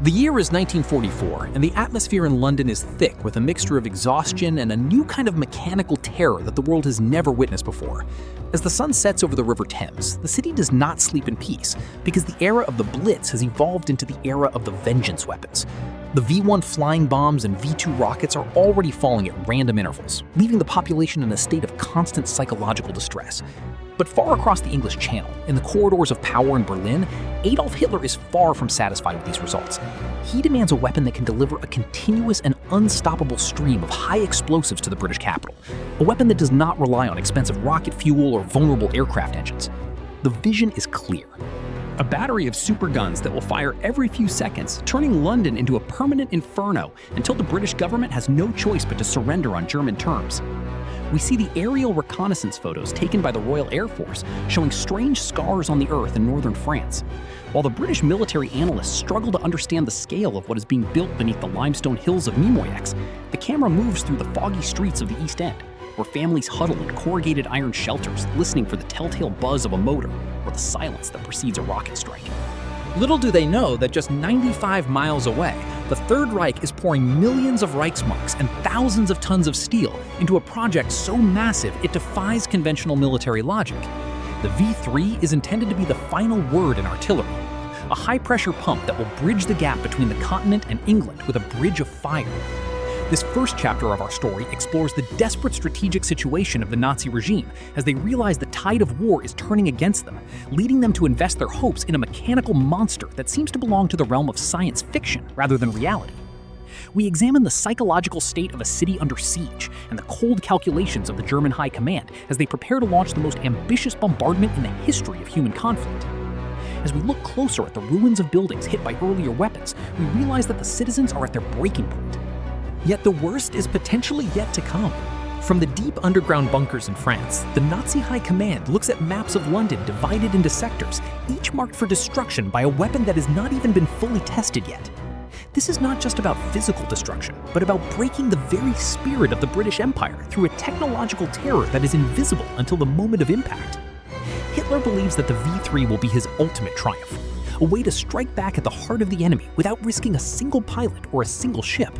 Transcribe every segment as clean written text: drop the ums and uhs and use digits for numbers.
The year is 1944, and the atmosphere in London is thick with a mixture of exhaustion and a new kind of mechanical terror that the world has never witnessed before. As the sun sets over the River Thames, the city does not sleep in peace, because the era of the Blitz has evolved into the era of the vengeance weapons. The V-1 flying bombs and V-2 rockets are already falling at random intervals, leaving the population in a state of constant psychological distress. But far across the English Channel, in the corridors of power in Berlin, Adolf Hitler is far from satisfied with these results. He demands a weapon that can deliver a continuous and unstoppable stream of high explosives to the British capital, a weapon that does not rely on expensive rocket fuel or vulnerable aircraft engines. The vision is clear. A battery of super guns that will fire every few seconds, turning London into a permanent inferno until the British government has no choice but to surrender on German terms. We see the aerial reconnaissance photos taken by the Royal Air Force showing strange scars on the earth in northern France. While the British military analysts struggle to understand the scale of what is being built beneath the limestone hills of Mimoyex, the camera moves through the foggy streets of the East End, where families huddle in corrugated iron shelters, listening for the telltale buzz of a motor or the silence that precedes a rocket strike. Little do they know that just 95 miles away, the Third Reich is pouring millions of Reichsmarks and thousands of tons of steel into a project so massive it defies conventional military logic. The V-3 is intended to be the final word in artillery, a high-pressure pump that will bridge the gap between the continent and England with a bridge of fire. This first chapter of our story explores the desperate strategic situation of the Nazi regime as they realize the tide of war is turning against them, leading them to invest their hopes in a mechanical monster that seems to belong to the realm of science fiction rather than reality. We examine the psychological state of a city under siege and the cold calculations of the German High Command as they prepare to launch the most ambitious bombardment in the history of human conflict. As we look closer at the ruins of buildings hit by earlier weapons, we realize that the citizens are at their breaking point. Yet the worst is potentially yet to come. From the deep underground bunkers in France, the Nazi High Command looks at maps of London divided into sectors, each marked for destruction by a weapon that has not even been fully tested yet. This is not just about physical destruction, but about breaking the very spirit of the British Empire through a technological terror that is invisible until the moment of impact. Hitler believes that the V-3 will be his ultimate triumph, a way to strike back at the heart of the enemy without risking a single pilot or a single ship.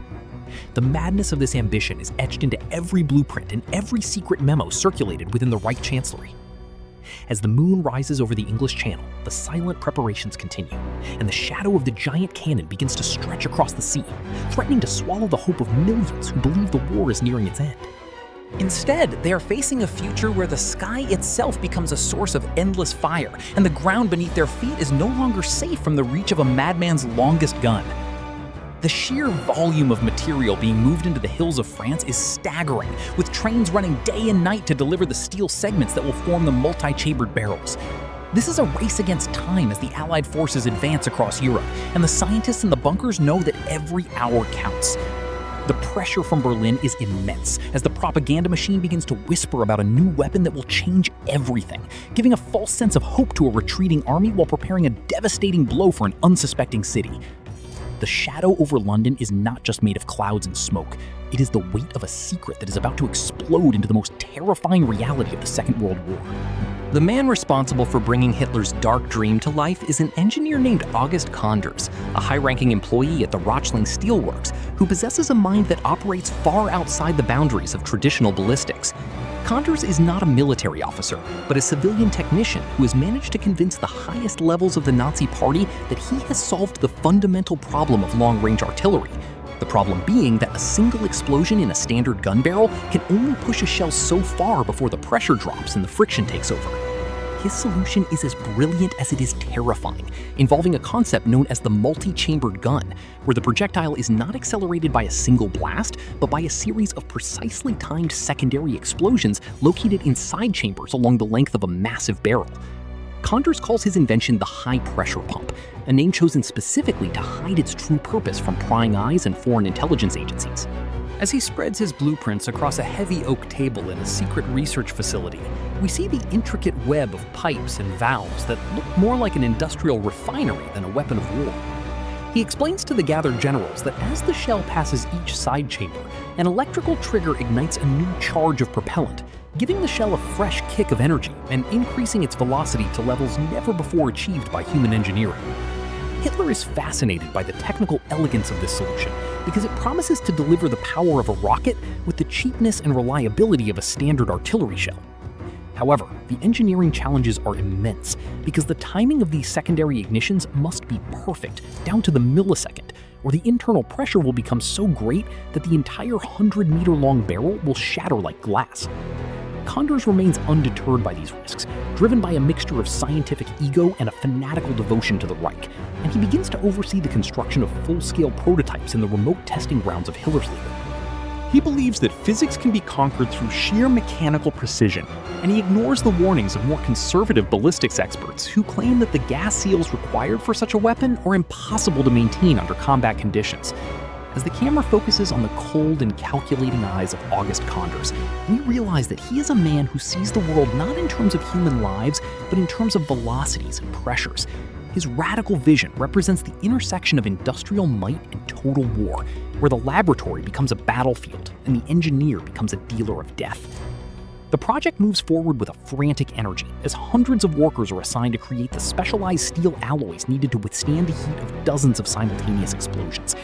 The madness of this ambition is etched into every blueprint and every secret memo circulated within the Reich Chancellery. As the moon rises over the English Channel, the silent preparations continue, and the shadow of the giant cannon begins to stretch across the sea, threatening to swallow the hope of millions who believe the war is nearing its end. Instead, they are facing a future where the sky itself becomes a source of endless fire, and the ground beneath their feet is no longer safe from the reach of a madman's longest gun. The sheer volume of material being moved into the hills of France is staggering, with trains running day and night to deliver the steel segments that will form the multi-chambered barrels. This is a race against time as the Allied forces advance across Europe, and the scientists in the bunkers know that every hour counts. The pressure from Berlin is immense as the propaganda machine begins to whisper about a new weapon that will change everything, giving a false sense of hope to a retreating army while preparing a devastating blow for an unsuspecting city. The shadow over London is not just made of clouds and smoke. It is the weight of a secret that is about to explode into the most terrifying reality of the Second World War. The man responsible for bringing Hitler's dark dream to life is an engineer named August Conders, a high-ranking employee at the Röchling Steelworks who possesses a mind that operates far outside the boundaries of traditional ballistics. Conders is not a military officer, but a civilian technician who has managed to convince the highest levels of the Nazi Party that he has solved the fundamental problem of long-range artillery. The problem being that a single explosion in a standard gun barrel can only push a shell so far before the pressure drops and the friction takes over. His solution is as brilliant as it is terrifying, involving a concept known as the multi-chambered gun, where the projectile is not accelerated by a single blast, but by a series of precisely timed secondary explosions located in side chambers along the length of a massive barrel. Conders calls his invention the high-pressure pump, a name chosen specifically to hide its true purpose from prying eyes and foreign intelligence agencies. As he spreads his blueprints across a heavy oak table in a secret research facility, we see the intricate web of pipes and valves that look more like an industrial refinery than a weapon of war. He explains to the gathered generals that as the shell passes each side chamber, an electrical trigger ignites a new charge of propellant, giving the shell a fresh kick of energy and increasing its velocity to levels never before achieved by human engineering. Hitler is fascinated by the technical elegance of this solution because it promises to deliver the power of a rocket with the cheapness and reliability of a standard artillery shell. However, the engineering challenges are immense because the timing of these secondary ignitions must be perfect, down to the millisecond, or the internal pressure will become so great that the entire 100-meter-long barrel will shatter like glass. Condors remains undeterred by these risks, driven by a mixture of scientific ego and a fanatical devotion to the Reich, and he begins to oversee the construction of full-scale prototypes in the remote testing grounds of Hillersleben. He believes that physics can be conquered through sheer mechanical precision, and he ignores the warnings of more conservative ballistics experts who claim that the gas seals required for such a weapon are impossible to maintain under combat conditions. As the camera focuses on the cold and calculating eyes of August Condors, we realize that he is a man who sees the world not in terms of human lives, but in terms of velocities and pressures. His radical vision represents the intersection of industrial might and total war, where the laboratory becomes a battlefield and the engineer becomes a dealer of death. The project moves forward with a frantic energy, as hundreds of workers are assigned to create the specialized steel alloys needed to withstand the heat of dozens of simultaneous explosions.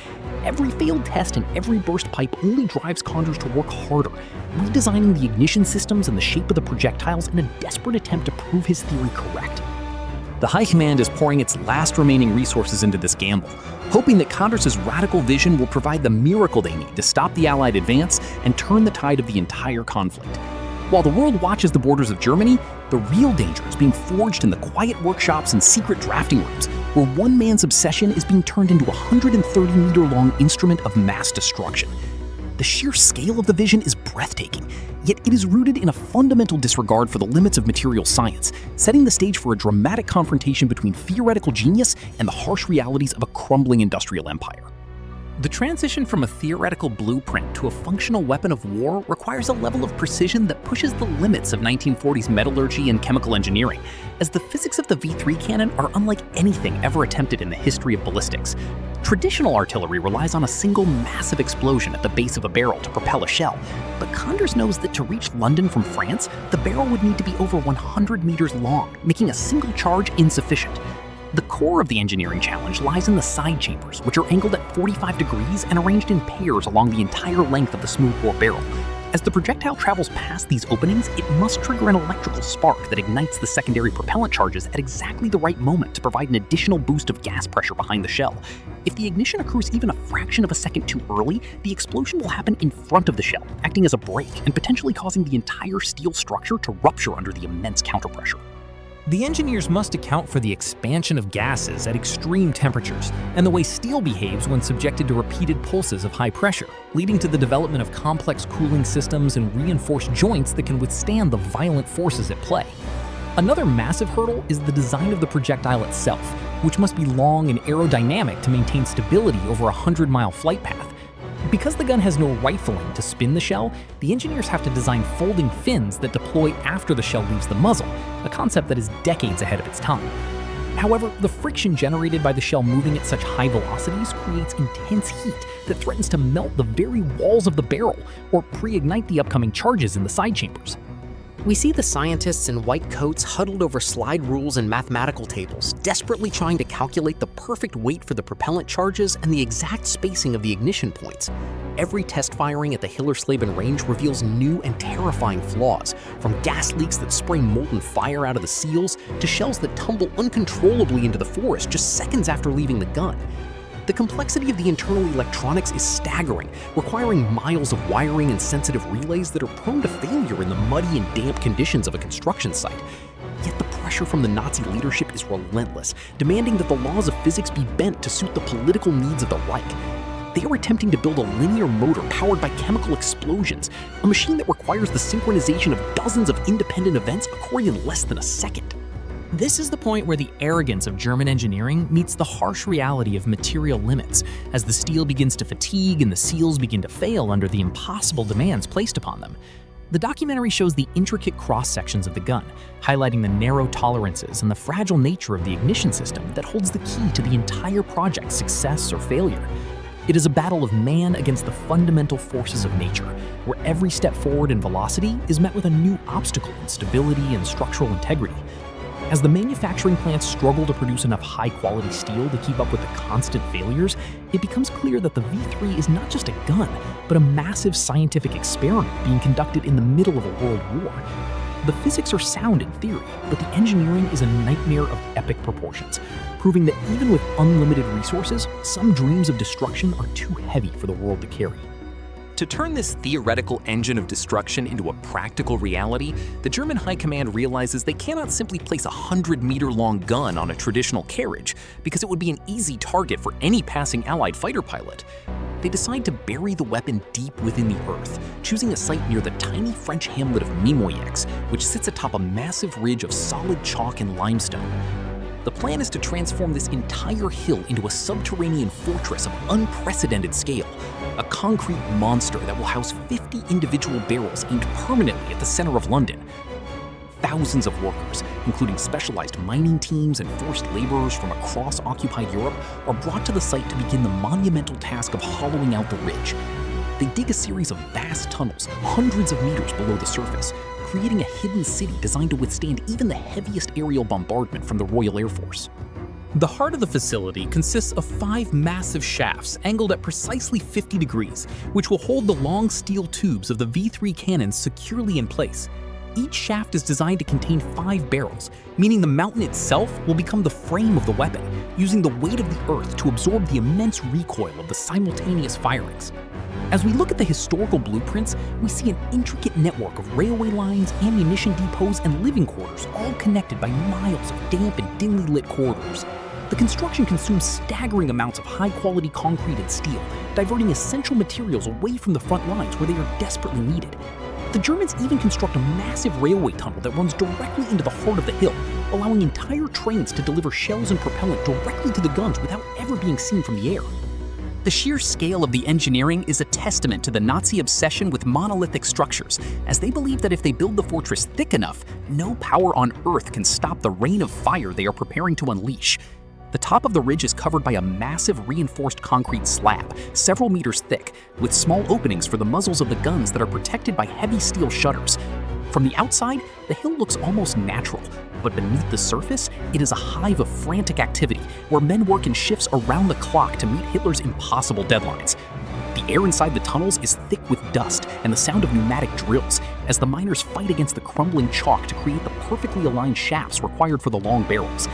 Every failed test and every burst pipe only drives Condors to work harder, redesigning the ignition systems and the shape of the projectiles in a desperate attempt to prove his theory correct. The High Command is pouring its last remaining resources into this gamble, hoping that Condors' radical vision will provide the miracle they need to stop the Allied advance and turn the tide of the entire conflict. While the world watches the borders of Germany, the real danger is being forged in the quiet workshops and secret drafting rooms, where one man's obsession is being turned into a 130-meter-long instrument of mass destruction. The sheer scale of the vision is breathtaking, yet it is rooted in a fundamental disregard for the limits of material science, setting the stage for a dramatic confrontation between theoretical genius and the harsh realities of a crumbling industrial empire. The transition from a theoretical blueprint to a functional weapon of war requires a level of precision that pushes the limits of 1940s metallurgy and chemical engineering, as the physics of the V3 cannon are unlike anything ever attempted in the history of ballistics. Traditional artillery relies on a single massive explosion at the base of a barrel to propel a shell, but Condors knows that to reach London from France, the barrel would need to be over 100 meters long, making a single charge insufficient. The core of the engineering challenge lies in the side chambers, which are angled at 45 degrees and arranged in pairs along the entire length of the smoothbore barrel. As the projectile travels past these openings, it must trigger an electrical spark that ignites the secondary propellant charges at exactly the right moment to provide an additional boost of gas pressure behind the shell. If the ignition occurs even a fraction of a second too early, the explosion will happen in front of the shell, acting as a brake and potentially causing the entire steel structure to rupture under the immense counterpressure. The engineers must account for the expansion of gases at extreme temperatures and the way steel behaves when subjected to repeated pulses of high pressure, leading to the development of complex cooling systems and reinforced joints that can withstand the violent forces at play. Another massive hurdle is the design of the projectile itself, which must be long and aerodynamic to maintain stability over a 100-mile flight path. Because the gun has no rifling to spin the shell, the engineers have to design folding fins that deploy after the shell leaves the muzzle, a concept that is decades ahead of its time. However, the friction generated by the shell moving at such high velocities creates intense heat that threatens to melt the very walls of the barrel or pre-ignite the upcoming charges in the side chambers. We see the scientists in white coats huddled over slide rules and mathematical tables, desperately trying to calculate the perfect weight for the propellant charges and the exact spacing of the ignition points. Every test firing at the Hillersleben range reveals new and terrifying flaws, from gas leaks that spray molten fire out of the seals to shells that tumble uncontrollably into the forest just seconds after leaving the gun. The complexity of the internal electronics is staggering, requiring miles of wiring and sensitive relays that are prone to failure in the muddy and damp conditions of a construction site. Yet the pressure from the Nazi leadership is relentless, demanding that the laws of physics be bent to suit the political needs of the Reich. They are attempting to build a linear motor powered by chemical explosions, a machine that requires the synchronization of dozens of independent events occurring in less than a second. This is the point where the arrogance of German engineering meets the harsh reality of material limits, as the steel begins to fatigue and the seals begin to fail under the impossible demands placed upon them. The documentary shows the intricate cross-sections of the gun, highlighting the narrow tolerances and the fragile nature of the ignition system that holds the key to the entire project's success or failure. It is a battle of man against the fundamental forces of nature, where every step forward in velocity is met with a new obstacle in stability and structural integrity. As the manufacturing plants struggle to produce enough high-quality steel to keep up with the constant failures, it becomes clear that the V3 is not just a gun, but a massive scientific experiment being conducted in the middle of a world war. The physics are sound in theory, but the engineering is a nightmare of epic proportions, proving that even with unlimited resources, some dreams of destruction are too heavy for the world to carry. To turn this theoretical engine of destruction into a practical reality, the German High Command realizes they cannot simply place a 100-meter-long gun on a traditional carriage, because it would be an easy target for any passing Allied fighter pilot. They decide to bury the weapon deep within the earth, choosing a site near the tiny French hamlet of Mimoyex, which sits atop a massive ridge of solid chalk and limestone. The plan is to transform this entire hill into a subterranean fortress of unprecedented scale, a concrete monster that will house 50 individual barrels aimed permanently at the center of London. Thousands of workers, including specialized mining teams and forced laborers from across occupied Europe, are brought to the site to begin the monumental task of hollowing out the ridge. They dig a series of vast tunnels, hundreds of meters below the surface, creating a hidden city designed to withstand even the heaviest aerial bombardment from the Royal Air Force. The heart of the facility consists of 5 massive shafts angled at precisely 50 degrees, which will hold the long steel tubes of the V3 cannons securely in place. Each shaft is designed to contain 5 barrels, meaning the mountain itself will become the frame of the weapon, using the weight of the earth to absorb the immense recoil of the simultaneous firings. As we look at the historical blueprints, we see an intricate network of railway lines, ammunition depots, and living quarters, all connected by miles of damp and dimly lit corridors. The construction consumes staggering amounts of high-quality concrete and steel, diverting essential materials away from the front lines where they are desperately needed. The Germans even construct a massive railway tunnel that runs directly into the heart of the hill, allowing entire trains to deliver shells and propellant directly to the guns without ever being seen from the air. The sheer scale of the engineering is a testament to the Nazi obsession with monolithic structures, as they believe that if they build the fortress thick enough, no power on Earth can stop the rain of fire they are preparing to unleash. The top of the ridge is covered by a massive reinforced concrete slab, several meters thick, with small openings for the muzzles of the guns that are protected by heavy steel shutters. From the outside, the hill looks almost natural, but beneath the surface, it is a hive of frantic activity where men work in shifts around the clock to meet Hitler's impossible deadlines. The air inside the tunnels is thick with dust and the sound of pneumatic drills as the miners fight against the crumbling chalk to create the perfectly aligned shafts required for the long barrels.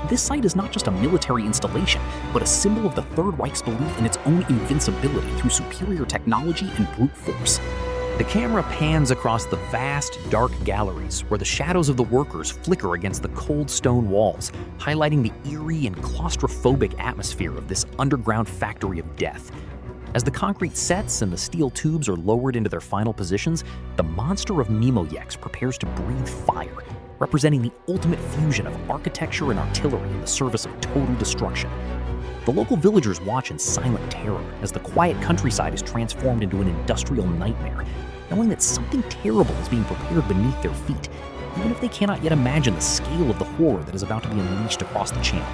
This site is not just a military installation, but a symbol of the Third Reich's belief in its own invincibility through superior technology and brute force. The camera pans across the vast, dark galleries where the shadows of the workers flicker against the cold stone walls, highlighting the eerie and claustrophobic atmosphere of this underground factory of death. As the concrete sets and the steel tubes are lowered into their final positions, the monster of Mimoyex prepares to breathe fire, representing the ultimate fusion of architecture and artillery in the service of total destruction. The local villagers watch in silent terror as the quiet countryside is transformed into an industrial nightmare, knowing that something terrible is being prepared beneath their feet, even if they cannot yet imagine the scale of the horror that is about to be unleashed across the channel.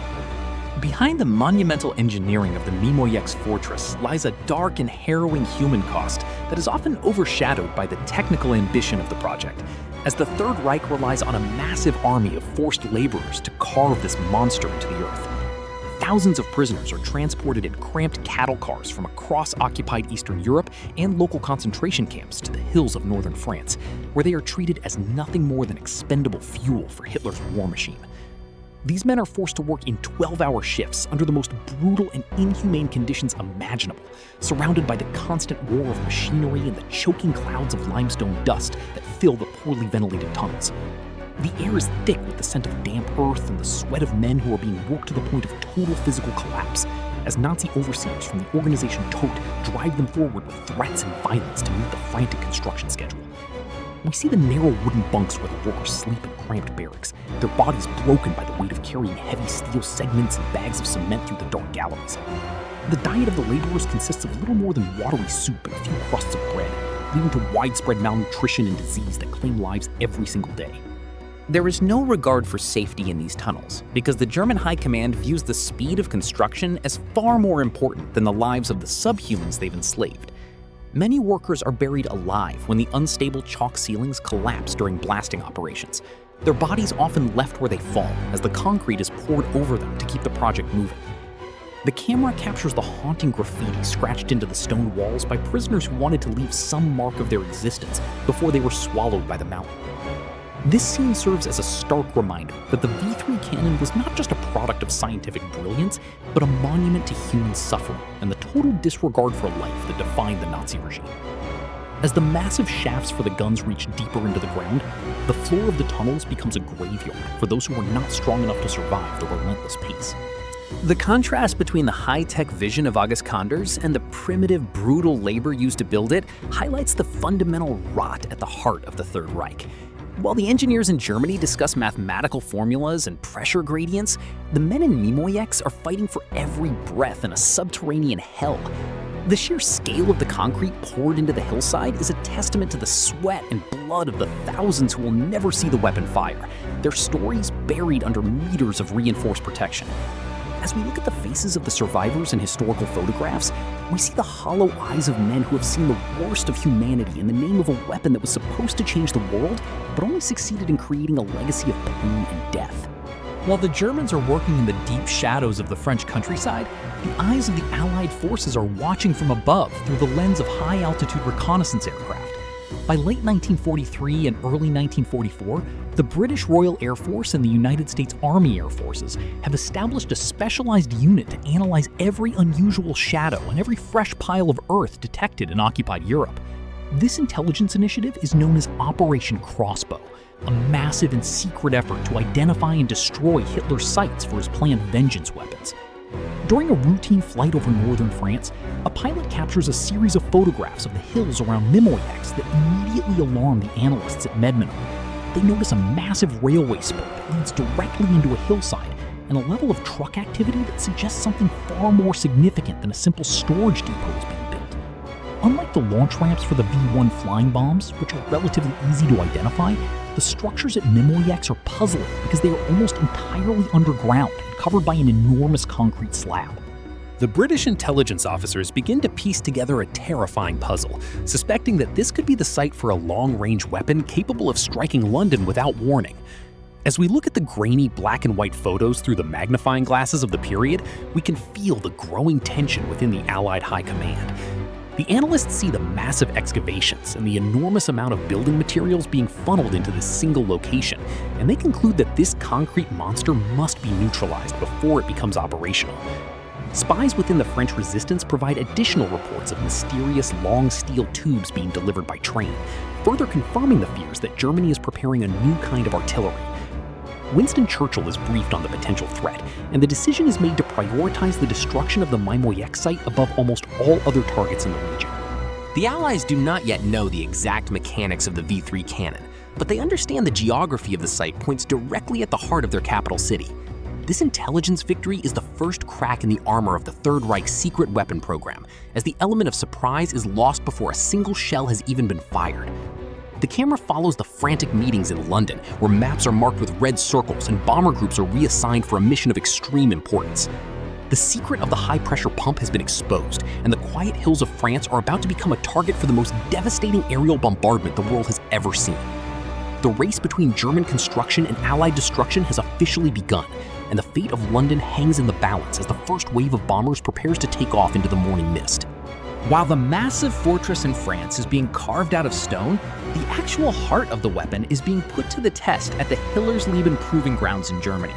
Behind the monumental engineering of the Mimoyex fortress lies a dark and harrowing human cost that is often overshadowed by the technical ambition of the project, as the Third Reich relies on a massive army of forced laborers to carve this monster into the earth. Thousands of prisoners are transported in cramped cattle cars from across occupied Eastern Europe and local concentration camps to the hills of northern France, where they are treated as nothing more than expendable fuel for Hitler's war machine. These men are forced to work in 12-hour shifts under the most brutal and inhumane conditions imaginable, surrounded by the constant roar of machinery and the choking clouds of limestone dust that fill the poorly ventilated tunnels. The air is thick with the scent of damp earth and the sweat of men who are being worked to the point of total physical collapse, as Nazi overseers from the organization Todt drive them forward with threats and violence to meet the frantic construction schedule. We see the narrow wooden bunks where the workers sleep in cramped barracks, their bodies broken by the weight of carrying heavy steel segments and bags of cement through the dark galleries. The diet of the laborers consists of little more than watery soup and a few crusts of bread, leading to widespread malnutrition and disease that claim lives every single day. There is no regard for safety in these tunnels, because the German High Command views the speed of construction as far more important than the lives of the subhumans they've enslaved. Many workers are buried alive when the unstable chalk ceilings collapse during blasting operations, Their bodies often left where they fall as the concrete is poured over them to keep the project moving. The camera captures the haunting graffiti scratched into the stone walls by prisoners who wanted to leave some mark of their existence before they were swallowed by the mountain. This scene serves as a stark reminder that the V3 cannon was not just a product of scientific brilliance, but a monument to human suffering and the total disregard for life that defined the Nazi regime. As the massive shafts for the guns reach deeper into the ground, the floor of the tunnels becomes a graveyard for those who were not strong enough to survive the relentless pace. The contrast between the high-tech vision of August Conders and the primitive, brutal labor used to build it highlights the fundamental rot at the heart of the Third Reich. While the engineers in Germany discuss mathematical formulas and pressure gradients, the men in Mimoyex are fighting for every breath in a subterranean hell. The sheer scale of the concrete poured into the hillside is a testament to the sweat and blood of the thousands who will never see the weapon fire, their stories buried under meters of reinforced protection. As we look at the faces of the survivors in historical photographs, we see the hollow eyes of men who have seen the worst of humanity in the name of a weapon that was supposed to change the world, but only succeeded in creating a legacy of pain and death. While the Germans are working in the deep shadows of the French countryside, the eyes of the Allied forces are watching from above through the lens of high-altitude reconnaissance aircraft. By late 1943 and early 1944, the British Royal Air Force and the United States Army Air Forces have established a specialized unit to analyze every unusual shadow and every fresh pile of earth detected in occupied Europe. This intelligence initiative is known as Operation Crossbow, a massive and secret effort to identify and destroy Hitler's sights for his planned vengeance weapons. During a routine flight over northern France, a pilot captures a series of photographs of the hills around Mimoyex that immediately alarm the analysts at Medmenham. They notice a massive railway spur that leads directly into a hillside and a level of truck activity that suggests something far more significant than a simple storage depot is being built. Unlike the launch ramps for the V-1 flying bombs, which are relatively easy to identify, the structures at Mimoyex are puzzling because they are almost entirely underground and covered by an enormous concrete slab. The British intelligence officers begin to piece together a terrifying puzzle, suspecting that this could be the site for a long-range weapon capable of striking London without warning. As we look at the grainy black and white photos through the magnifying glasses of the period, we can feel the growing tension within the Allied high command. The analysts see the massive excavations and the enormous amount of building materials being funneled into this single location, and they conclude that this concrete monster must be neutralized before it becomes operational. Spies within the French resistance provide additional reports of mysterious long steel tubes being delivered by train, further confirming the fears that Germany is preparing a new kind of artillery. Winston Churchill is briefed on the potential threat, and the decision is made to prioritize the destruction of the Mimoyex site above almost all other targets in the region. The Allies do not yet know the exact mechanics of the V3 cannon, but they understand the geography of the site points directly at the heart of their capital city. This intelligence victory is the first crack in the armor of the Third Reich's secret weapon program, as the element of surprise is lost before a single shell has even been fired. The camera follows the frantic meetings in London, where maps are marked with red circles and bomber groups are reassigned for a mission of extreme importance. The secret of the high-pressure pump has been exposed, and the quiet hills of France are about to become a target for the most devastating aerial bombardment the world has ever seen. The race between German construction and Allied destruction has officially begun, and the fate of London hangs in the balance as the first wave of bombers prepares to take off into the morning mist. While the massive fortress in France is being carved out of stone, the actual heart of the weapon is being put to the test at the Hillersleben Proving Grounds in Germany.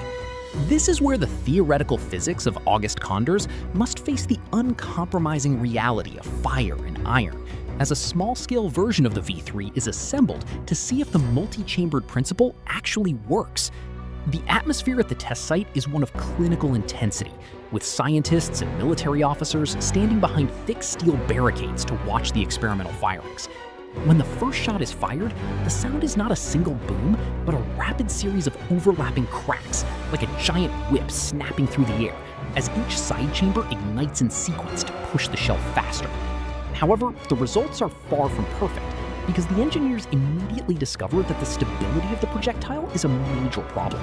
This is where the theoretical physics of August Conders must face the uncompromising reality of fire and iron, as a small-scale version of the V3 is assembled to see if the multi-chambered principle actually works. The atmosphere at the test site is one of clinical intensity, with scientists and military officers standing behind thick steel barricades to watch the experimental firings. When the first shot is fired, the sound is not a single boom, but a rapid series of overlapping cracks, like a giant whip snapping through the air, as each side chamber ignites in sequence to push the shell faster. However, the results are far from perfect, because the engineers immediately discover that the stability of the projectile is a major problem.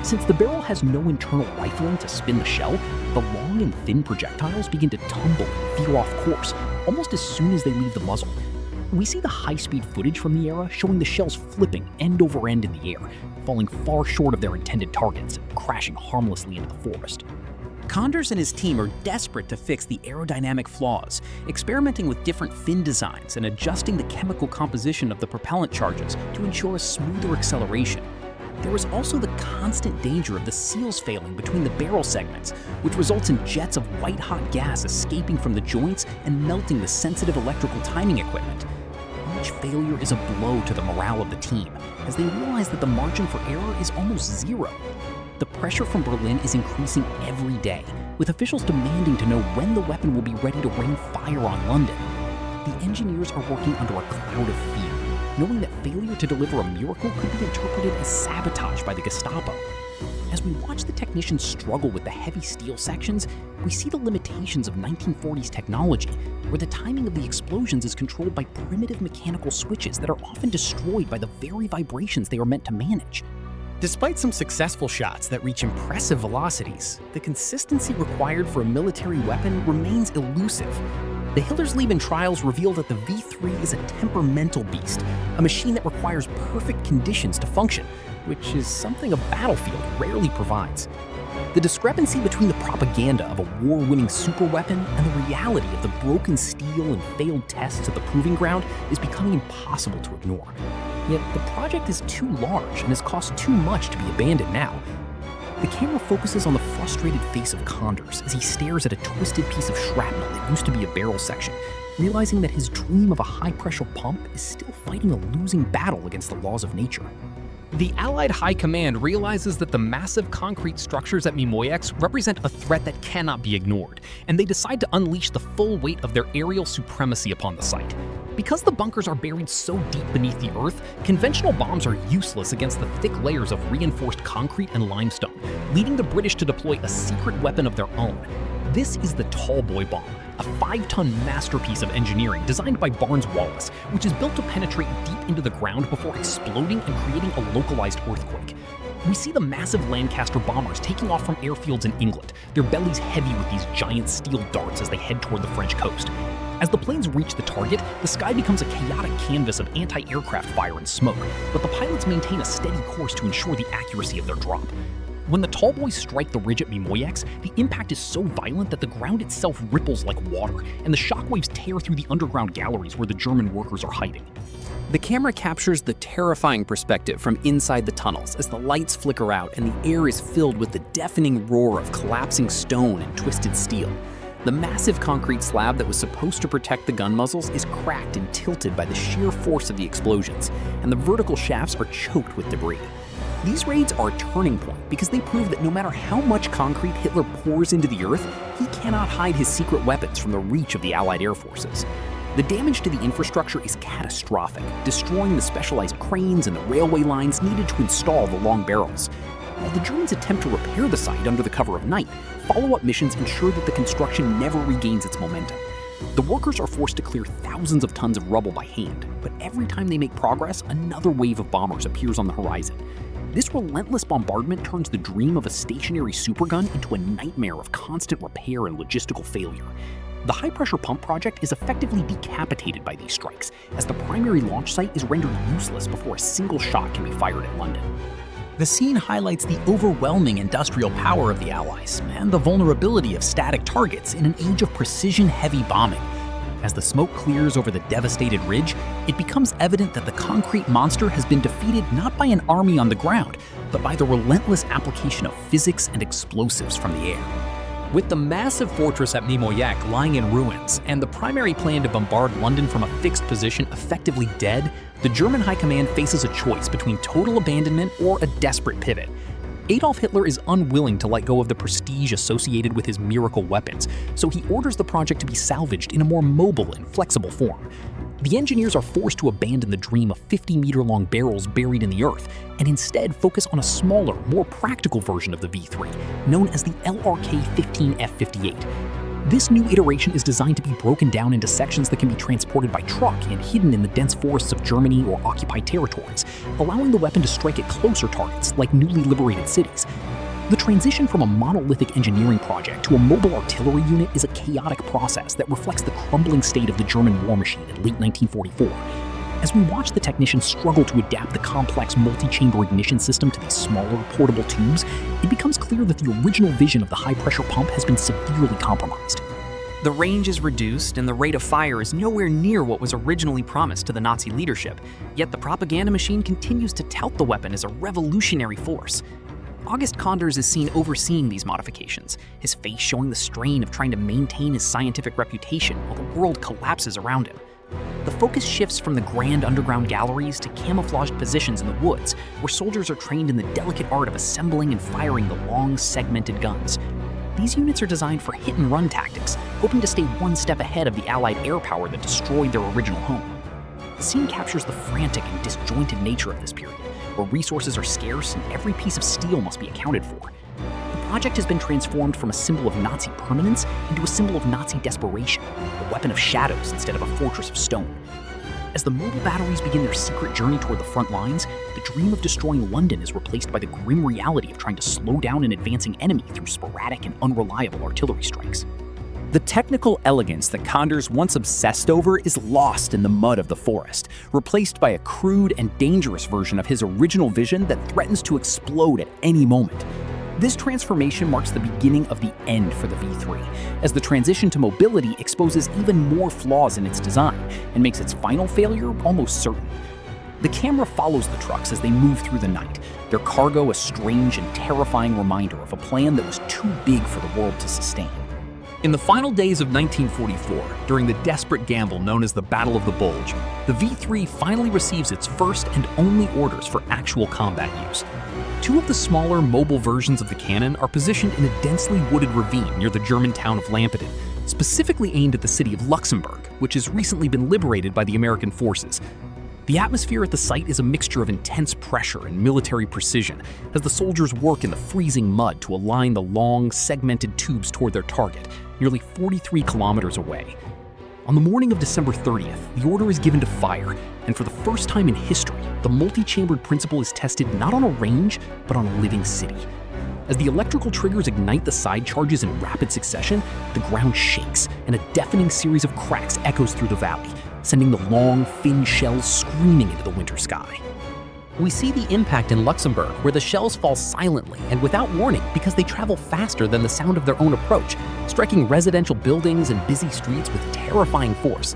Since the barrel has no internal rifling to spin the shell, the long and thin projectiles begin to tumble and veer off course almost as soon as they leave the muzzle. We see the high-speed footage from the era showing the shells flipping end over end in the air, falling far short of their intended targets, crashing harmlessly into the forest. Condors and his team are desperate to fix the aerodynamic flaws, experimenting with different fin designs and adjusting the chemical composition of the propellant charges to ensure a smoother acceleration. There is also the constant danger of the seals failing between the barrel segments, which results in jets of white-hot gas escaping from the joints and melting the sensitive electrical timing equipment. Each failure is a blow to the morale of the team, as they realize that the margin for error is almost zero. The pressure from Berlin is increasing every day, with officials demanding to know when the weapon will be ready to rain fire on London. The engineers are working under a cloud of fear, knowing that failure to deliver a miracle could be interpreted as sabotage by the Gestapo. As we watch the technicians struggle with the heavy steel sections, we see the limitations of 1940s technology, where the timing of the explosions is controlled by primitive mechanical switches that are often destroyed by the very vibrations they are meant to manage. Despite some successful shots that reach impressive velocities, the consistency required for a military weapon remains elusive. The Hillersleben trials reveal that the V3 is a temperamental beast, a machine that requires perfect conditions to function, which is something a battlefield rarely provides. The discrepancy between the propaganda of a war-winning superweapon and the reality of the broken steel and failed tests at the proving ground is becoming impossible to ignore. Yet the project is too large and has cost too much to be abandoned now. The camera focuses on the frustrated face of Condors as he stares at a twisted piece of shrapnel that used to be a barrel section, realizing that his dream of a high-pressure pump is still fighting a losing battle against the laws of nature. The Allied High Command realizes that the massive concrete structures at Mimoiex represent a threat that cannot be ignored, and they decide to unleash the full weight of their aerial supremacy upon the site. Because the bunkers are buried so deep beneath the earth, conventional bombs are useless against the thick layers of reinforced concrete and limestone, leading the British to deploy a secret weapon of their own. This is the Tallboy bomb, a 5-ton masterpiece of engineering designed by Barnes Wallis, which is built to penetrate deep into the ground before exploding and creating a localized earthquake. We see the massive Lancaster bombers taking off from airfields in England, their bellies heavy with these giant steel darts as they head toward the French coast. As the planes reach the target, the sky becomes a chaotic canvas of anti-aircraft fire and smoke, but the pilots maintain a steady course to ensure the accuracy of their drop. When the Tallboys strike the ridge at Mimoiex, the impact is so violent that the ground itself ripples like water, and the shockwaves tear through the underground galleries where the German workers are hiding. The camera captures the terrifying perspective from inside the tunnels as the lights flicker out and the air is filled with the deafening roar of collapsing stone and twisted steel. The massive concrete slab that was supposed to protect the gun muzzles is cracked and tilted by the sheer force of the explosions, and the vertical shafts are choked with debris. These raids are a turning point because they prove that no matter how much concrete Hitler pours into the earth, he cannot hide his secret weapons from the reach of the Allied air forces. The damage to the infrastructure is catastrophic, destroying the specialized cranes and the railway lines needed to install the long barrels. While the Germans attempt to repair the site under the cover of night, follow-up missions ensure that the construction never regains its momentum. The workers are forced to clear thousands of tons of rubble by hand, but every time they make progress, another wave of bombers appears on the horizon. This relentless bombardment turns the dream of a stationary supergun into a nightmare of constant repair and logistical failure. The high-pressure pump project is effectively decapitated by these strikes, as the primary launch site is rendered useless before a single shot can be fired at London. The scene highlights the overwhelming industrial power of the Allies and the vulnerability of static targets in an age of precision-heavy bombing. As the smoke clears over the devastated ridge, it becomes evident that the concrete monster has been defeated not by an army on the ground, but by the relentless application of physics and explosives from the air. With the massive fortress at Mimoiex lying in ruins and the primary plan to bombard London from a fixed position effectively dead, the German High Command faces a choice between total abandonment or a desperate pivot. Adolf Hitler is unwilling to let go of the prestige associated with his miracle weapons, so he orders the project to be salvaged in a more mobile and flexible form. The engineers are forced to abandon the dream of 50-meter-long barrels buried in the earth and instead focus on a smaller, more practical version of the V3, known as the LRK-15F58. This new iteration is designed to be broken down into sections that can be transported by truck and hidden in the dense forests of Germany or occupied territories, allowing the weapon to strike at closer targets like newly liberated cities. The transition from a monolithic engineering project to a mobile artillery unit is a chaotic process that reflects the crumbling state of the German war machine in late 1944. As we watch the technicians struggle to adapt the complex multi-chamber ignition system to these smaller, portable tubes, it becomes clear that the original vision of the high-pressure pump has been severely compromised. The range is reduced and the rate of fire is nowhere near what was originally promised to the Nazi leadership, yet the propaganda machine continues to tout the weapon as a revolutionary force. August Conders is seen overseeing these modifications, his face showing the strain of trying to maintain his scientific reputation while the world collapses around him. The focus shifts from the grand underground galleries to camouflaged positions in the woods, where soldiers are trained in the delicate art of assembling and firing the long, segmented guns. These units are designed for hit-and-run tactics, hoping to stay one step ahead of the Allied air power that destroyed their original home. The scene captures the frantic and disjointed nature of this period, where resources are scarce and every piece of steel must be accounted for. The project has been transformed from a symbol of Nazi permanence into a symbol of Nazi desperation, a weapon of shadows instead of a fortress of stone. As the mobile batteries begin their secret journey toward the front lines, the dream of destroying London is replaced by the grim reality of trying to slow down an advancing enemy through sporadic and unreliable artillery strikes. The technical elegance that Conders once obsessed over is lost in the mud of the forest, replaced by a crude and dangerous version of his original vision that threatens to explode at any moment. This transformation marks the beginning of the end for the V3, as the transition to mobility exposes even more flaws in its design and makes its final failure almost certain. The camera follows the trucks as they move through the night, their cargo a strange and terrifying reminder of a plan that was too big for the world to sustain. In the final days of 1944, during the desperate gamble known as the Battle of the Bulge, the V3 finally receives its first and only orders for actual combat use. Two of the smaller, mobile versions of the cannon are positioned in a densely wooded ravine near the German town of Lampeter, specifically aimed at the city of Luxembourg, which has recently been liberated by the American forces. The atmosphere at the site is a mixture of intense pressure and military precision, as the soldiers work in the freezing mud to align the long, segmented tubes toward their target, nearly 43 kilometers away. On the morning of December 30th, the order is given to fire, and for the first time in history, the multi-chambered principle is tested not on a range, but on a living city. As the electrical triggers ignite the side charges in rapid succession, the ground shakes, and a deafening series of cracks echoes through the valley, sending the long, thin shells screaming into the winter sky. We see the impact in Luxembourg, where the shells fall silently and without warning because they travel faster than the sound of their own approach, striking residential buildings and busy streets with terrifying force.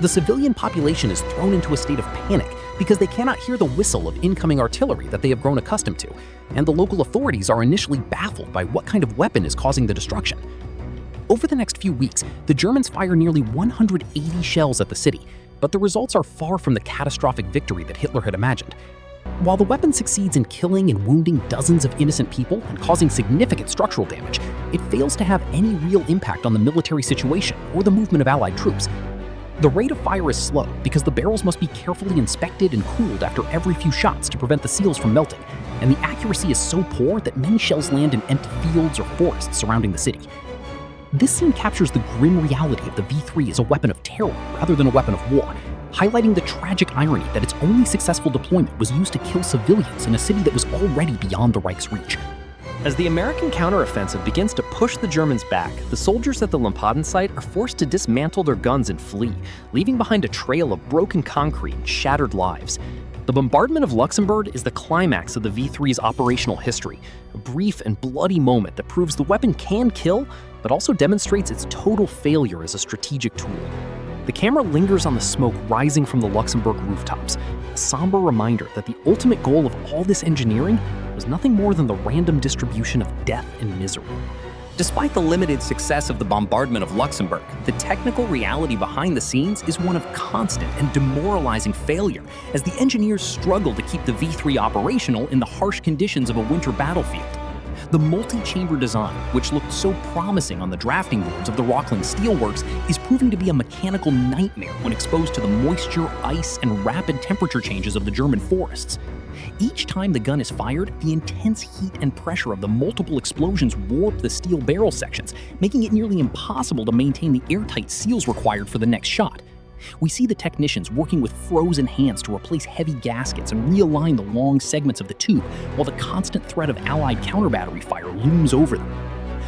The civilian population is thrown into a state of panic because they cannot hear the whistle of incoming artillery that they have grown accustomed to, and the local authorities are initially baffled by what kind of weapon is causing the destruction. Over the next few weeks, the Germans fire nearly 180 shells at the city, but the results are far from the catastrophic victory that Hitler had imagined. While the weapon succeeds in killing and wounding dozens of innocent people and causing significant structural damage, it fails to have any real impact on the military situation or the movement of Allied troops. The rate of fire is slow because the barrels must be carefully inspected and cooled after every few shots to prevent the seals from melting, and the accuracy is so poor that many shells land in empty fields or forests surrounding the city. This scene captures the grim reality of the V3 as a weapon of terror rather than a weapon of war, highlighting the tragic irony that its only successful deployment was used to kill civilians in a city that was already beyond the Reich's reach. As the American counteroffensive begins to push the Germans back, the soldiers at the Lempaden site are forced to dismantle their guns and flee, leaving behind a trail of broken concrete and shattered lives. The bombardment of Luxembourg is the climax of the V3's operational history, a brief and bloody moment that proves the weapon can kill, but also demonstrates its total failure as a strategic tool. The camera lingers on the smoke rising from the Luxembourg rooftops, a somber reminder that the ultimate goal of all this engineering was nothing more than the random distribution of death and misery. Despite the limited success of the bombardment of Luxembourg, the technical reality behind the scenes is one of constant and demoralizing failure, as the engineers struggle to keep the V3 operational in the harsh conditions of a winter battlefield. The multi-chamber design, which looked so promising on the drafting boards of the Rockling Steelworks, is proving to be a mechanical nightmare when exposed to the moisture, ice, and rapid temperature changes of the German forests. Each time the gun is fired, the intense heat and pressure of the multiple explosions warp the steel barrel sections, making it nearly impossible to maintain the airtight seals required for the next shot. We see the technicians working with frozen hands to replace heavy gaskets and realign the long segments of the tube, while the constant threat of Allied counter-battery fire looms over them.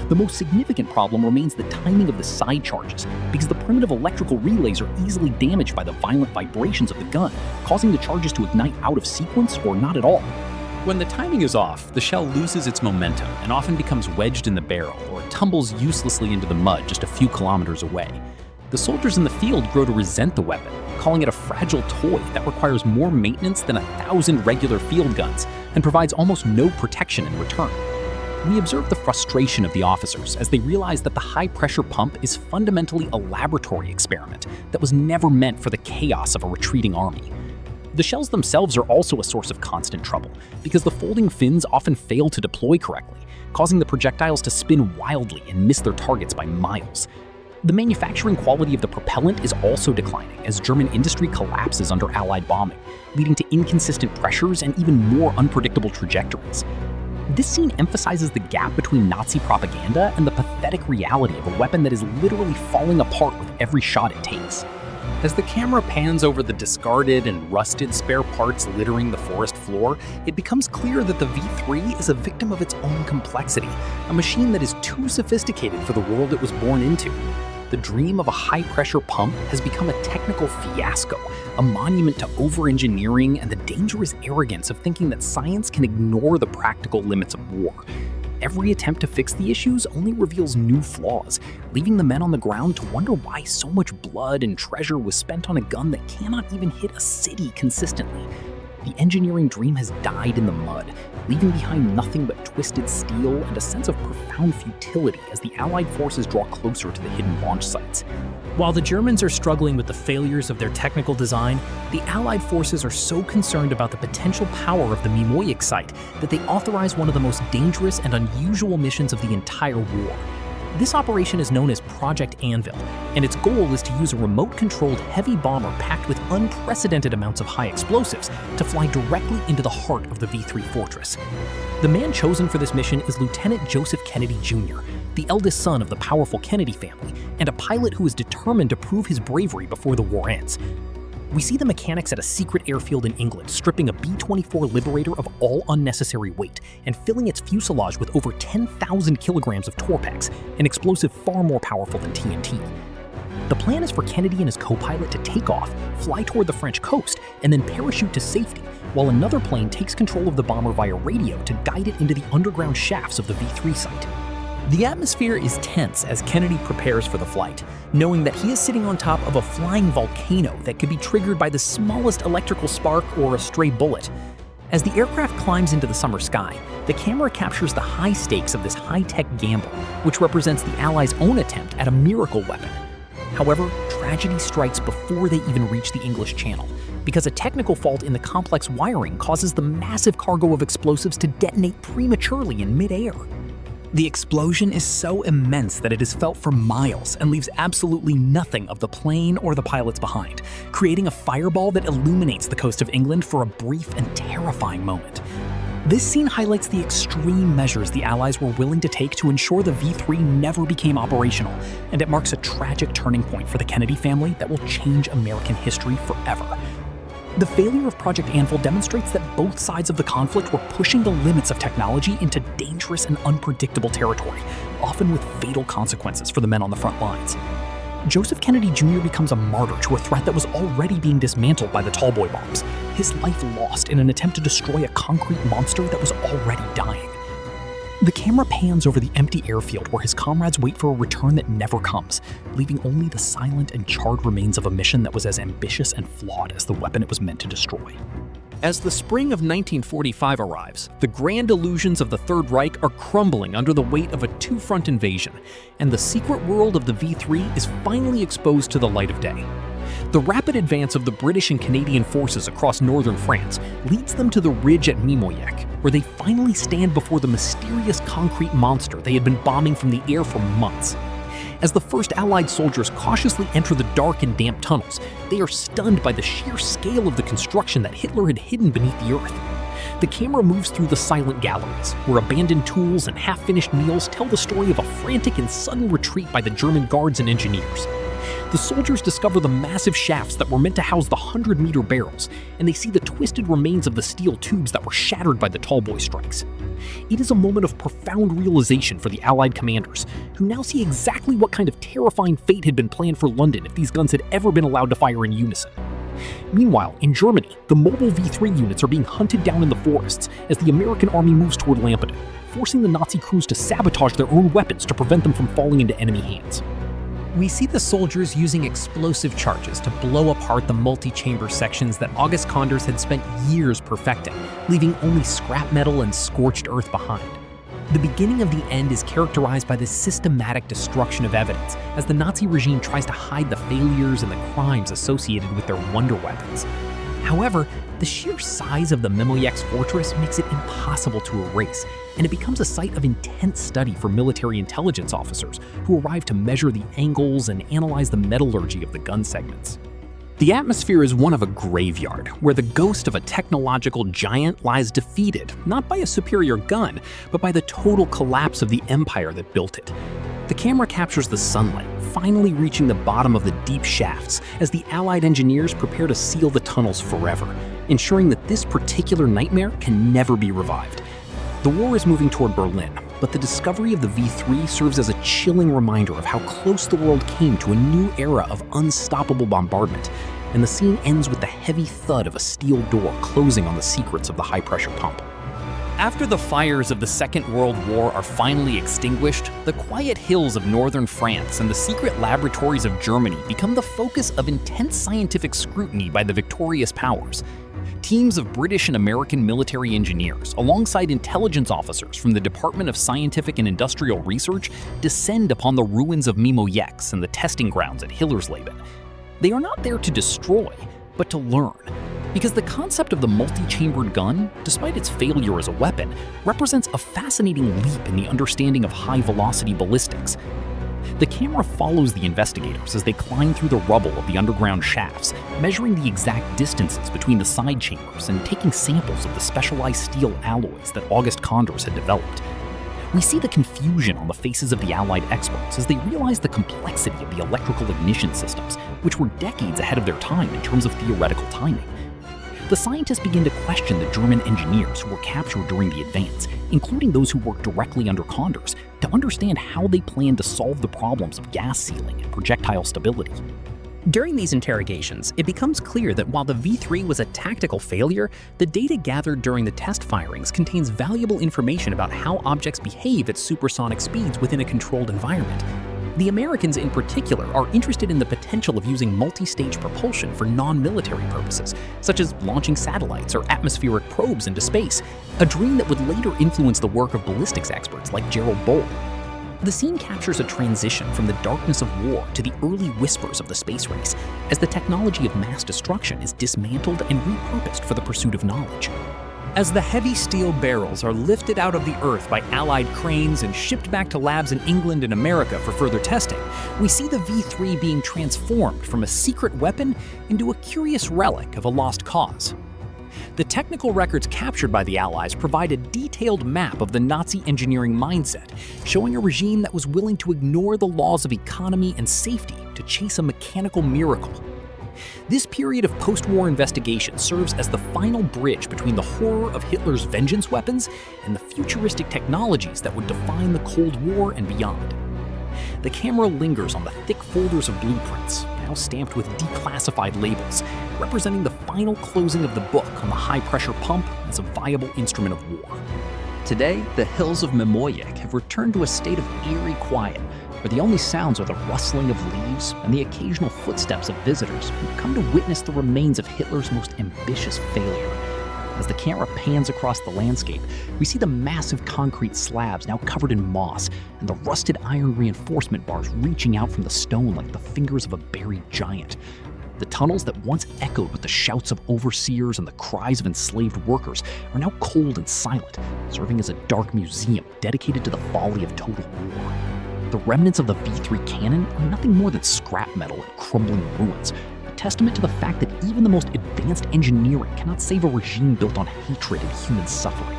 The most significant problem remains the timing of the side charges, because the primitive electrical relays are easily damaged by the violent vibrations of the gun, causing the charges to ignite out of sequence or not at all. When the timing is off, the shell loses its momentum and often becomes wedged in the barrel or tumbles uselessly into the mud just a few kilometers away. The soldiers in the field grow to resent the weapon, calling it a fragile toy that requires more maintenance than 1,000 regular field guns and provides almost no protection in return. We observe the frustration of the officers as they realize that the high-pressure pump is fundamentally a laboratory experiment that was never meant for the chaos of a retreating army. The shells themselves are also a source of constant trouble, because the folding fins often fail to deploy correctly, causing the projectiles to spin wildly and miss their targets by miles. The manufacturing quality of the propellant is also declining as German industry collapses under Allied bombing, leading to inconsistent pressures and even more unpredictable trajectories. This scene emphasizes the gap between Nazi propaganda and the pathetic reality of a weapon that is literally falling apart with every shot it takes. As the camera pans over the discarded and rusted spare parts littering the forest floor, it becomes clear that the V3 is a victim of its own complexity, a machine that is too sophisticated for the world it was born into. The dream of a high-pressure pump has become a technical fiasco, a monument to over-engineering and the dangerous arrogance of thinking that science can ignore the practical limits of war. Every attempt to fix the issues only reveals new flaws, leaving the men on the ground to wonder why so much blood and treasure was spent on a gun that cannot even hit a city consistently. The engineering dream has died in the mud, leaving behind nothing but twisted steel and a sense of profound futility as the Allied forces draw closer to the hidden launch sites. While the Germans are struggling with the failures of their technical design, the Allied forces are so concerned about the potential power of the Mimoyik site that they authorize one of the most dangerous and unusual missions of the entire war. This operation is known as Project Anvil, and its goal is to use a remote-controlled heavy bomber packed with unprecedented amounts of high explosives to fly directly into the heart of the V3 fortress. The man chosen for this mission is Lieutenant Joseph Kennedy Jr., the eldest son of the powerful Kennedy family, and a pilot who is determined to prove his bravery before the war ends. We see the mechanics at a secret airfield in England stripping a B-24 Liberator of all unnecessary weight and filling its fuselage with over 10,000 kilograms of Torpex, an explosive far more powerful than TNT. The plan is for Kennedy and his co-pilot to take off, fly toward the French coast, and then parachute to safety, while another plane takes control of the bomber via radio to guide it into the underground shafts of the V3 site. The atmosphere is tense as Kennedy prepares for the flight, knowing that he is sitting on top of a flying volcano that could be triggered by the smallest electrical spark or a stray bullet. As the aircraft climbs into the summer sky, the camera captures the high stakes of this high-tech gamble, which represents the Allies' own attempt at a miracle weapon. However, tragedy strikes before they even reach the English Channel, because a technical fault in the complex wiring causes the massive cargo of explosives to detonate prematurely in mid-air. The explosion is so immense that it is felt for miles and leaves absolutely nothing of the plane or the pilots behind, creating a fireball that illuminates the coast of England for a brief and terrifying moment. This scene highlights the extreme measures the Allies were willing to take to ensure the V3 never became operational, and it marks a tragic turning point for the Kennedy family that will change American history forever. The failure of Project Anvil demonstrates that both sides of the conflict were pushing the limits of technology into dangerous and unpredictable territory, often with fatal consequences for the men on the front lines. Joseph Kennedy Jr. becomes a martyr to a threat that was already being dismantled by the Tallboy bombs, his life lost in an attempt to destroy a concrete monster that was already dying. The camera pans over the empty airfield where his comrades wait for a return that never comes, leaving only the silent and charred remains of a mission that was as ambitious and flawed as the weapon it was meant to destroy. As the spring of 1945 arrives, the grand illusions of the Third Reich are crumbling under the weight of a two-front invasion, and the secret world of the V3 is finally exposed to the light of day. The rapid advance of the British and Canadian forces across northern France leads them to the ridge at Mimoyek, where they finally stand before the mysterious concrete monster they had been bombing from the air for months. As the first Allied soldiers cautiously enter the dark and damp tunnels, they are stunned by the sheer scale of the construction that Hitler had hidden beneath the earth. The camera moves through the silent galleries, where abandoned tools and half-finished meals tell the story of a frantic and sudden retreat by the German guards and engineers. The soldiers discover the massive shafts that were meant to house the 100-meter barrels, and they see the twisted remains of the steel tubes that were shattered by the Tallboy strikes. It is a moment of profound realization for the Allied commanders, who now see exactly what kind of terrifying fate had been planned for London if these guns had ever been allowed to fire in unison. Meanwhile, in Germany, the mobile V3 units are being hunted down in the forests as the American army moves toward Lampeter, forcing the Nazi crews to sabotage their own weapons to prevent them from falling into enemy hands. We see the soldiers using explosive charges to blow apart the multi-chamber sections that August Condors had spent years perfecting, leaving only scrap metal and scorched earth behind. The beginning of the end is characterized by the systematic destruction of evidence, as the Nazi regime tries to hide the failures and the crimes associated with their wonder weapons. However, the sheer size of the Mimoyeks fortress makes it impossible to erase, and it becomes a site of intense study for military intelligence officers who arrive to measure the angles and analyze the metallurgy of the gun segments. The atmosphere is one of a graveyard, where the ghost of a technological giant lies defeated, not by a superior gun, but by the total collapse of the empire that built it. The camera captures the sunlight, finally reaching the bottom of the deep shafts as the Allied engineers prepare to seal the tunnels forever, ensuring that this particular nightmare can never be revived. The war is moving toward Berlin, but the discovery of the V3 serves as a chilling reminder of how close the world came to a new era of unstoppable bombardment, and the scene ends with the heavy thud of a steel door closing on the secrets of the high-pressure pump. After the fires of the Second World War are finally extinguished, the quiet hills of northern France and the secret laboratories of Germany become the focus of intense scientific scrutiny by the victorious powers. Teams of British and American military engineers, alongside intelligence officers from the Department of Scientific and Industrial Research, descend upon the ruins of Mimoyeks and the testing grounds at Hillersleben. They are not there to destroy, but to learn. Because the concept of the multi-chambered gun, despite its failure as a weapon, represents a fascinating leap in the understanding of high-velocity ballistics. The camera follows the investigators as they climb through the rubble of the underground shafts, measuring the exact distances between the side chambers and taking samples of the specialized steel alloys that August Condors had developed. We see the confusion on the faces of the Allied experts as they realize the complexity of the electrical ignition systems, which were decades ahead of their time in terms of theoretical timing. The scientists begin to question the German engineers who were captured during the advance, including those who worked directly under Condors, to understand how they planned to solve the problems of gas sealing and projectile stability. During these interrogations, it becomes clear that while the V3 was a tactical failure, the data gathered during the test firings contains valuable information about how objects behave at supersonic speeds within a controlled environment. The Americans in particular are interested in the potential of using multi-stage propulsion for non-military purposes, such as launching satellites or atmospheric probes into space, a dream that would later influence the work of ballistics experts like Gerald Bohl. The scene captures a transition from the darkness of war to the early whispers of the space race, as the technology of mass destruction is dismantled and repurposed for the pursuit of knowledge. As the heavy steel barrels are lifted out of the earth by Allied cranes and shipped back to labs in England and America for further testing, we see the V3 being transformed from a secret weapon into a curious relic of a lost cause. The technical records captured by the Allies provide a detailed map of the Nazi engineering mindset, showing a regime that was willing to ignore the laws of economy and safety to chase a mechanical miracle. This period of post-war investigation serves as the final bridge between the horror of Hitler's vengeance weapons and the futuristic technologies that would define the Cold War and beyond. The camera lingers on the thick folders of blueprints, now stamped with declassified labels, representing the final closing of the book on the high-pressure pump as a viable instrument of war. Today, the hills of Mimoyek have returned to a state of eerie quiet, where the only sounds are the rustling of leaves and the occasional footsteps of visitors who come to witness the remains of Hitler's most ambitious failure. As the camera pans across the landscape, we see the massive concrete slabs now covered in moss and the rusted iron reinforcement bars reaching out from the stone like the fingers of a buried giant. The tunnels that once echoed with the shouts of overseers and the cries of enslaved workers are now cold and silent, serving as a dark museum dedicated to the folly of total war. The remnants of the V3 cannon are nothing more than scrap metal and crumbling ruins, a testament to the fact that even the most advanced engineering cannot save a regime built on hatred and human suffering.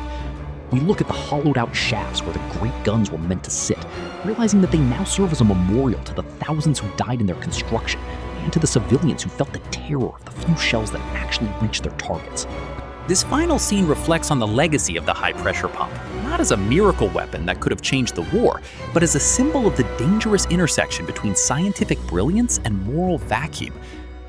We look at the hollowed-out shafts where the great guns were meant to sit, realizing that they now serve as a memorial to the thousands who died in their construction, and to the civilians who felt the terror of the few shells that actually reached their targets. This final scene reflects on the legacy of the high-pressure pump, not as a miracle weapon that could have changed the war, but as a symbol of the dangerous intersection between scientific brilliance and moral vacuum.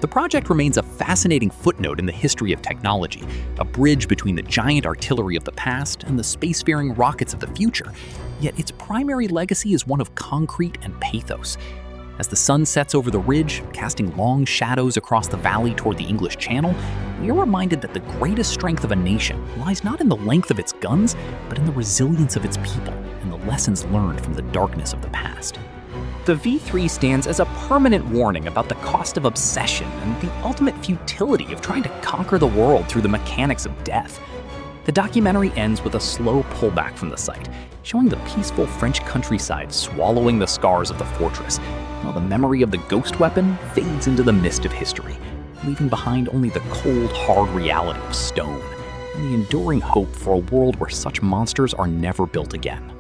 The project remains a fascinating footnote in the history of technology, a bridge between the giant artillery of the past and the spacefaring rockets of the future. Yet its primary legacy is one of concrete and pathos. As the sun sets over the ridge, casting long shadows across the valley toward the English Channel, we are reminded that the greatest strength of a nation lies not in the length of its guns, but in the resilience of its people and the lessons learned from the darkness of the past. The V3 stands as a permanent warning about the cost of obsession and the ultimate futility of trying to conquer the world through the mechanics of death. The documentary ends with a slow pullback from the site, showing the peaceful French countryside swallowing the scars of the fortress, while the memory of the ghost weapon fades into the mist of history, leaving behind only the cold, hard reality of stone and the enduring hope for a world where such monsters are never built again.